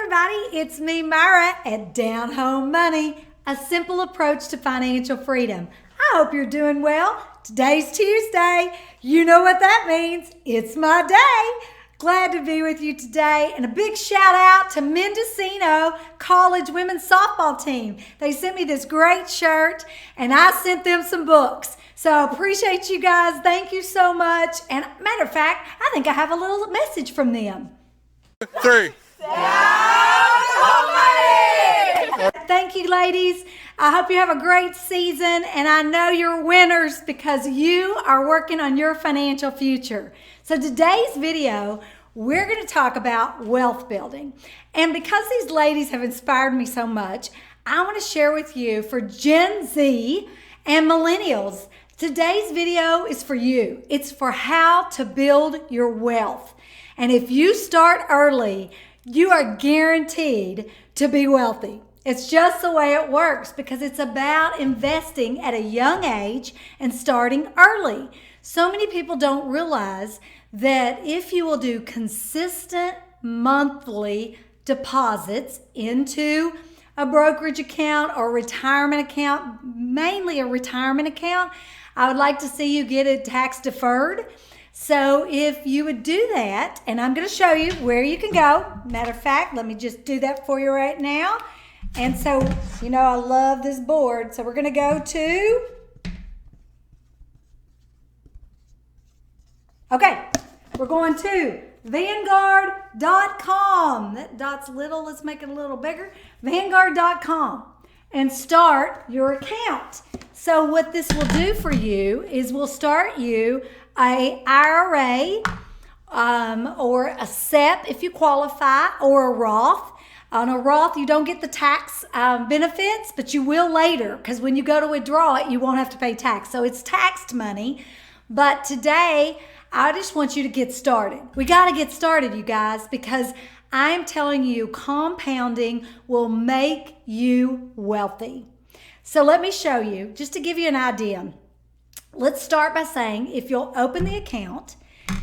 everybody, it's me, Myra, at Down Home Money, a simple approach to financial freedom. I hope you're doing well. Today's Tuesday. You know what that means. It's my day. Glad to be with you today. And a big shout out to Mendocino College women's softball team. They sent me this great shirt and I sent them some books. So I appreciate you guys. Thank you so much. And matter of fact, I think I have a little message from them. 3. Thank you, ladies. I hope you have a great season, and I know you're winners because you are working on your financial future. So today's video, we're going to talk about wealth building. And because these ladies have inspired me so much, I want to share with you for Gen Z and millennials, today's video is for you. It's for how to build your wealth. And if you start early, you are guaranteed to be wealthy. It's just the way it works because it's about investing at a young age and starting early. So many people don't realize that if you will do consistent monthly deposits into a brokerage account or retirement account, mainly a retirement account, I would like to see you get it tax deferred. So if you would do that, and I'm going to show you where you can go. Matter of fact, let me just do that for you right now. And so, you know, I love this board. So we're going to go to, okay, we're going to Vanguard.com. That dot's little, let's make it a little bigger. Vanguard.com and start your account. So what this will do for you is we'll start you a IRA or a SEP if you qualify, or a Roth. On a Roth, you don't get the tax benefits, but you will later, because when you go to withdraw it, you won't have to pay tax. So it's taxed money. But today, I just want you to get started. We got to get started, you guys, because I'm telling you, compounding will make you wealthy. So let me show you, just to give you an idea. Let's start by saying, if you'll open the account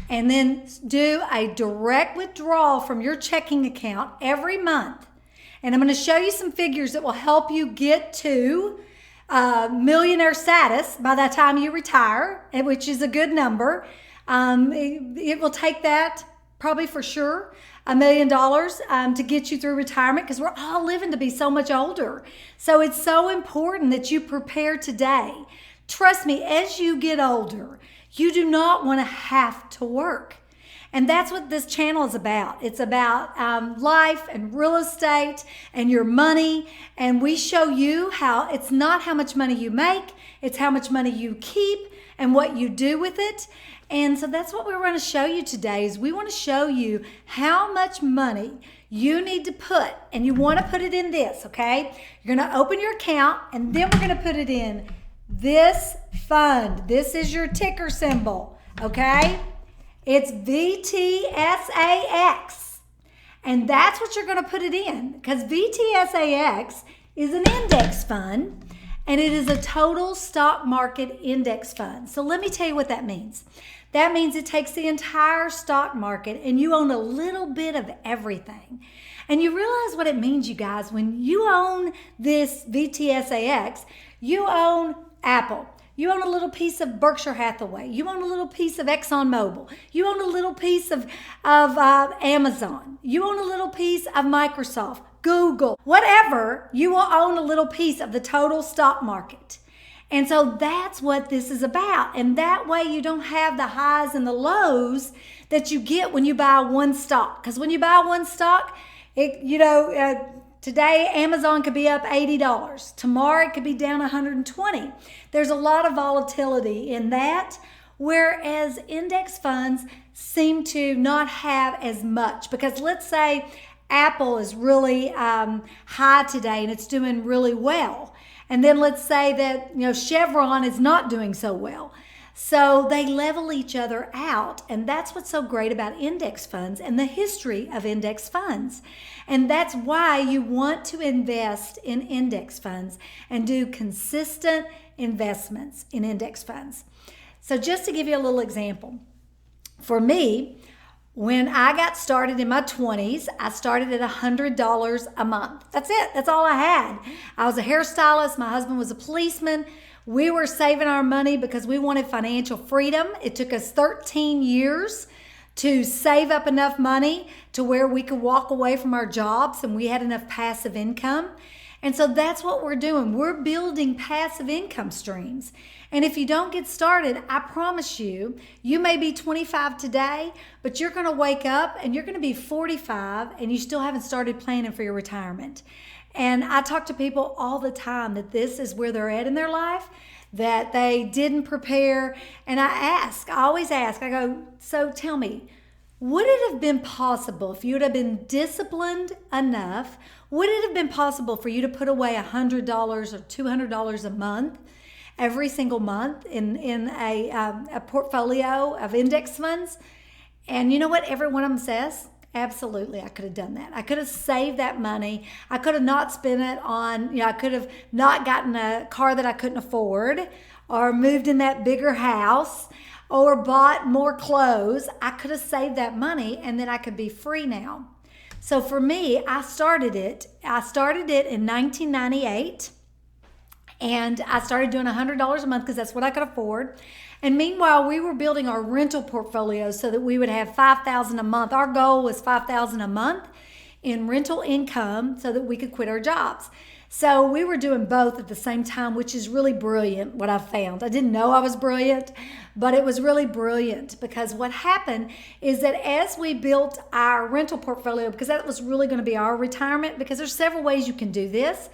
and then do a direct withdrawal from your checking account every month. And I'm going to show you some figures that will help you get to millionaire status by the time you retire, which is a good number. It will take that probably for sure $1 million to get you through retirement, because we're all living to be so much older. So it's so important that you prepare today. Trust me, as you get older, you do not want to have to work. And that's what this channel is about. It's about life and real estate and your money. And we show you how it's not how much money you make, it's how much money you keep and what you do with it. And so that's what we're going to show you today, is we want to show you how much money you need to put. And you want to put it in this, okay? You're going to open your account, and then we're going to put it in this fund. This is your ticker symbol, okay? It's VTSAX. And that's what you're going to put it in, because VTSAX is an index fund, and it is a total stock market index fund. So let me tell you what that means. That means it takes the entire stock market and you own a little bit of everything. And you realize what it means, you guys, when you own this VTSAX, you own Apple. You own a little piece of Berkshire Hathaway. You own a little piece of ExxonMobil. You own a little piece of Amazon. You own a little piece of Microsoft, Google, whatever. You will own a little piece of the total stock market. And so that's what this is about. And that way you don't have the highs and the lows that you get when you buy one stock. Because when you buy one stock, today, Amazon could be up $80. Tomorrow, it could be down $120. There's a lot of volatility in that, whereas index funds seem to not have as much. Because let's say Apple is really high today and it's doing really well. And then let's say that Chevron is not doing so well. So they level each other out. And that's what's so great about index funds and the history of index funds. And that's why you want to invest in index funds and do consistent investments in index funds. So just to give you a little example, for me, When I got started in my 20s, I started at $100 a month. That's it. That's all I had. I was a hairstylist. My husband was a policeman. We were saving our money because we wanted financial freedom. It took us 13 years to save up enough money to where we could walk away from our jobs and we had enough passive income. And so that's what we're doing. We're building passive income streams. And if you don't get started, I promise you, you may be 25 today, but you're going to wake up and you're going to be 45 and you still haven't started planning for your retirement. And I talk to people all the time that this is where they're at in their life, that they didn't prepare. And I always ask, I go, so tell me, would it have been possible if you would have been disciplined enough? Would it have been possible for you to put away $100 or $200 a month, every single month in a portfolio of index funds? And you know what every one of them says? Absolutely, I could have done that. I could have saved that money. I could have not spent it on, I could have not gotten a car that I couldn't afford or moved in that bigger house or bought more clothes. I could have saved that money and then I could be free now. So for me, I started it in 1998 and I started doing $100 a month because that's what I could afford. And meanwhile, we were building our rental portfolio so that we would have $5,000 a month. Our goal was $5,000 a month in rental income so that we could quit our jobs. So we were doing both at the same time, which is really brilliant, what I found. I didn't know I was brilliant, but it was really brilliant because what happened is that as we built our rental portfolio, because that was really going to be our retirement, because there's several ways you can do this.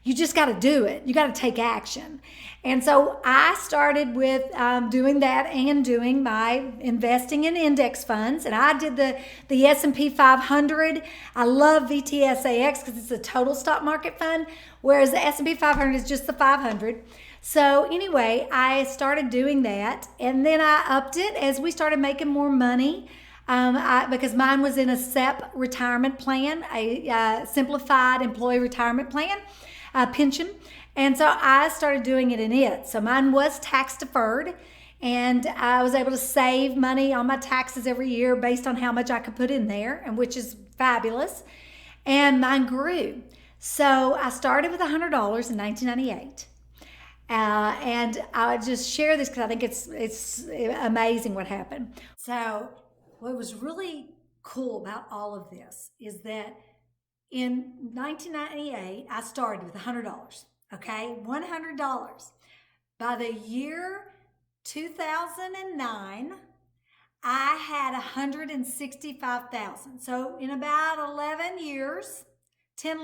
You just got to do it. You got to take action. And so I started with doing that and doing my investing in index funds. And I did the S&P 500. I love VTSAX because it's a total stock market fund, whereas the S&P 500 is just the 500. So anyway, I started doing that. And then I upped it as we started making more money. Because mine was in a SEP retirement plan, a simplified employee retirement plan. Pension. And so I started doing it in it. So mine was tax deferred and I was able to save money on my taxes every year based on how much I could put in there, and which is fabulous. And mine grew. So I started with $100 in 1998. And I just share this because I think it's amazing what happened. So what was really cool about all of this is that in 1998, I started with $100, okay? $100. By the year 2009, I had $165,000. So in about 11 years, it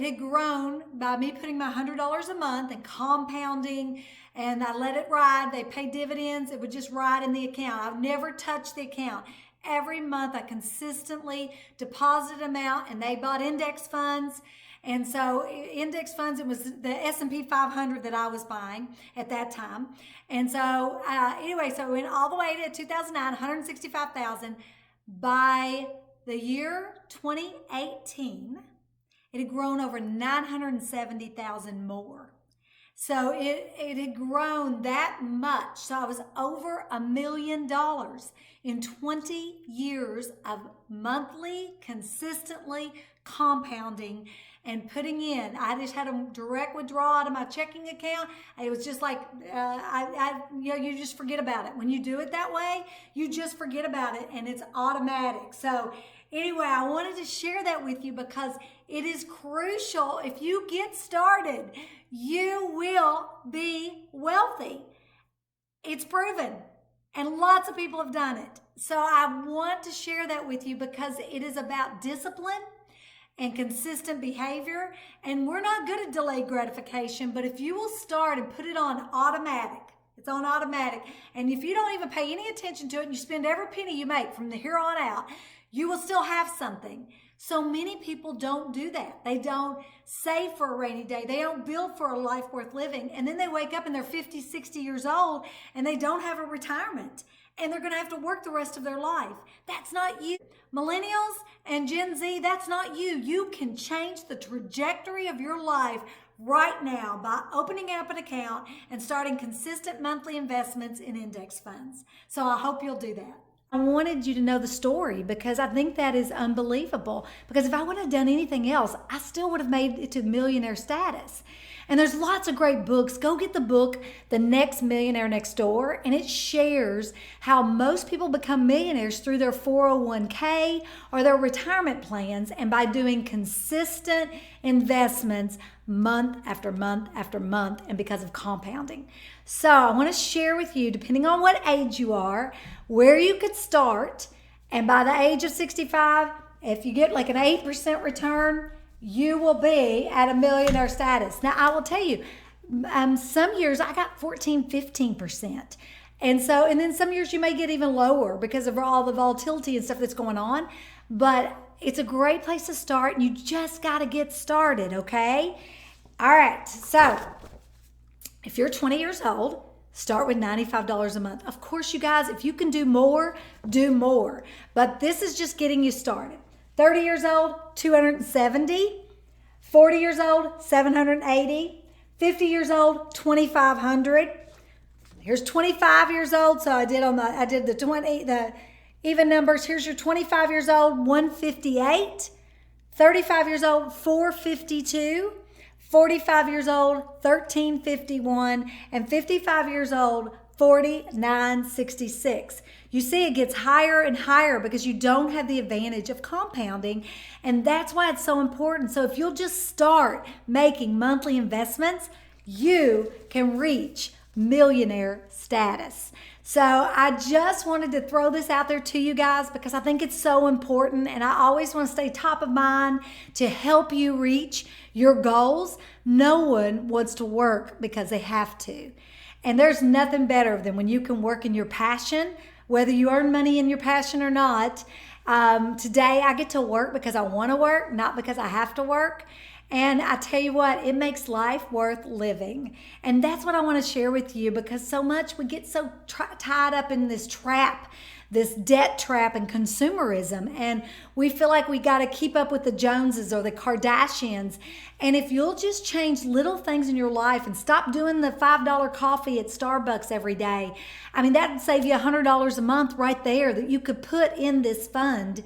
had grown by me putting my $100 a month and compounding, and I let it ride. They pay dividends. It would just ride in the account. I've never touched the account. Every month I consistently deposited them out, and they bought index funds. And so index funds, it was the S&P 500 that I was buying at that time. And so anyway, so in all the way to 2009, 165,000. By the year 2018, it had grown over 970,000 more. So it had grown that much. So I was over $1 million in 20 years of monthly, consistently compounding and putting in. I just had a direct withdrawal out of my checking account. It was just like, you just forget about it. When you do it that way, you just forget about it and it's automatic. So anyway, I wanted to share that with you because it is crucial. If you get started, you will be wealthy. It's proven, and lots of people have done it. So I want to share that with you because it is about discipline and consistent behavior. And we're not good at delayed gratification, but if you will start and put it on automatic, it's on automatic. And if you don't even pay any attention to it and you spend every penny you make from here on out, you will still have something. So many people don't do that. They don't save for a rainy day. They don't build for a life worth living. And then they wake up and they're 50, 60 years old and they don't have a retirement. And they're going to have to work the rest of their life. That's not you. Millennials and Gen Z, that's not you. You can change the trajectory of your life right now by opening up an account and starting consistent monthly investments in index funds. So I hope you'll do that. I wanted you to know the story because I think that is unbelievable. Because if I wouldn't have done anything else, I still would have made it to millionaire status. And there's lots of great books. Go get the book, The Next Millionaire Next Door, and it shares how most people become millionaires through their 401k or their retirement plans and by doing consistent investments month after month after month and because of compounding. So I want to share with you, depending on what age you are, where you could start. And by the age of 65, if you get like an 8% return, you will be at a millionaire status. Now, I will tell you, some years I got 14, 15%. And then some years you may get even lower because of all the volatility and stuff that's going on. But it's a great place to start. You just got to get started, okay? All right. So if you're 20 years old, start with $95 a month. Of course, you guys, if you can do more, do more. But this is just getting you started. 30 years old, 270. 40 years old, 780. 50 years old, 2,500. Here's 25 years old. So I did the even numbers. Here's your 25 years old, 158. 35 years old, 452. 45 years old, 1351, and 55 years old, 4966. You see, it gets higher and higher because you don't have the advantage of compounding, and that's why it's so important. So if you'll just start making monthly investments, you can reach millionaire status. So I just wanted to throw this out there to you guys because I think it's so important, and I always want to stay top of mind to help you reach your goals. No one wants to work because they have to. And there's nothing better than when you can work in your passion, whether you earn money in your passion or not. Today I get to work because I want to work, not because I have to work. And I tell you what, it makes life worth living. And that's what I want to share with you because so much we get so tied up in this trap, this debt trap and consumerism. And we feel like we got to keep up with the Joneses or the Kardashians. And if you'll just change little things in your life and stop doing the $5 coffee at Starbucks every day, I mean, that would save you $100 a month right there that you could put in this fund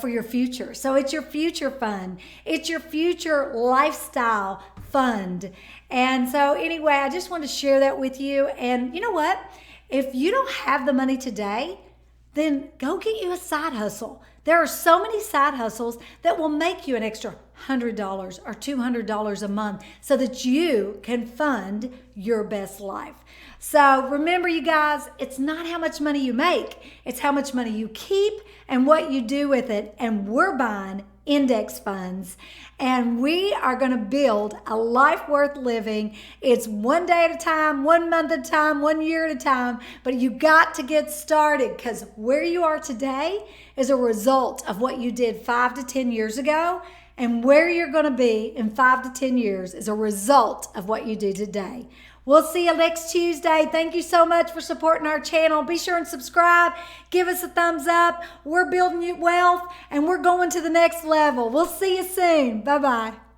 for your future. So it's your future fund. It's your future lifestyle fund. And so anyway, I just want to share that with you. And you know what? If you don't have the money today, then go get you a side hustle. There are so many side hustles that will make you an extra $100 or $200 a month so that you can fund your best life. So remember, you guys, it's not how much money you make. It's how much money you keep and what you do with it. And we're buying index funds, and we are going to build a life worth living. It's one day at a time, 1 month at a time, 1 year at a time, but you got to get started because where you are today is a result of what you did 5 to 10 years ago, and where you're going to be in 5 to 10 years is a result of what you do today. We'll see you next Tuesday. Thank you so much for supporting our channel. Be sure and subscribe. Give us a thumbs up. We're building you wealth, and we're going to the next level. We'll see you soon. Bye-bye.